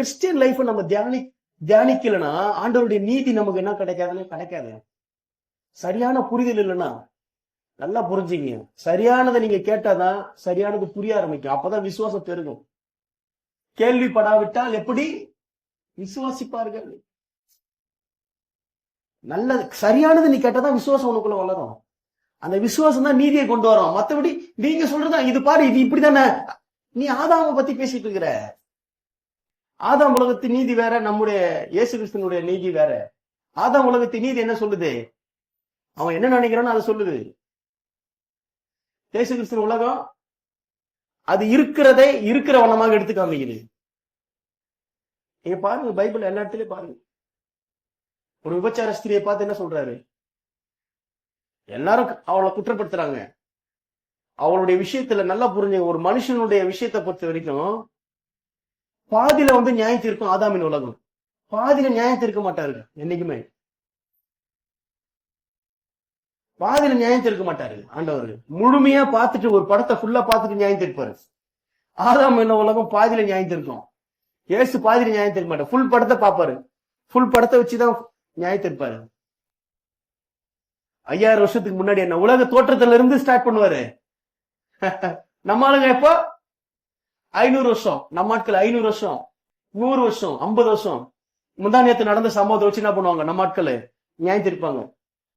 Christian life நம்ம தியானிக்கலன்னா ஆண்டவருடைய நீதி நமக்கு என்ன கிடைக்காதுன்னு கிடைக்காது. சரியான புரிதல் இல்லைன்னா, நல்லா புரிஞ்சுங்க, சரியானதை நீங்க கேட்டாதான் சரியானது புரிய ஆரம்பிக்கும். அப்பதான் விசுவாசம் பெருகும். கேள்விப்படாவிட்டால் எப்படி விசுவாசிப்பார்கள்? நல்லது சரியானது நீ கேட்டாதான் விசுவாசம் உனக்குள்ள வளரும். அந்த விசுவாசம் தான் நீதியை கொண்டு வரும். மத்தபடி நீங்க சொல்றதா இது பாரு, இது இப்படிதானே. நீ ஆதாம பத்தி பேசிட்டு இருக்கிற. ஆதாம் உலகத்தின் நீதி வேற, நம்முடைய இயேசு கிறிஸ்துவனுடைய நீதி வேற. ஆதாம் உலகத்தின் நீதி என்ன சொல்லுது? அவன் என்ன நினைக்கிறான்னு அதை சொல்லுது. இயேசு கிறிஸ்துவ உலகம் அது இருக்கிறதை இருக்கிற வண்ணமாக எடுத்து காமிக்குது. நீங்க பாருங்க, பைபிள் எல்லா இடத்துலயும் பாருங்க. ஒரு விபச்சார ஸ்திரியை பார்த்து என்ன சொல்றாரு? எல்லாரும் அவளை குற்றப்படுத்துறாங்க. அவளுடைய விஷயத்துல நல்லா புரிஞ்சுங்க, ஒரு மனுஷனுடைய விஷயத்தை பொறுத்த வரைக்கும் பாதியில நியாயம் தீர்க்கும் ஆதாமின் உலகம். பாதியில நியாயம் தீர்க்க மாட்டாரு என்னைக்குமே. பாதியில நியாயம் தீர்க்க மாட்டாரு ஆண்டவர். முழுமையா பார்த்துட்டு ஒரு படத்தை ஃபுல்லா பார்த்துட்டு நியாயம் தீர்ப்பாரு. ஆதாமின் உலகம் பாதியில நியாயம் தீர்க்கும். இயேசு பாதியில நியாயம் தீர்க்க மாட்டார். ஃபுல் படத்தை பார்ப்பாரு. ஃபுல் படத்தை வச்சுதான் நியாயம் தீர்ப்பாரு. 5000 வருஷத்துக்கு முன்னாடி என்ன உலக தோற்றத்துல இருந்து ஸ்டார்ட் பண்ணுவாரு. நம்ம ஆளுங்க எப்போ 500 வருஷம், நம்ம ஆட்கள் 500 வருஷம், 100 வருஷம், 50 வருஷம். முந்தானியத்து நடந்த சம்பவத்தை வச்சு என்ன பண்ணுவாங்க நம்ம ஆட்கள்? நியாயம் தீர்ப்பாங்க.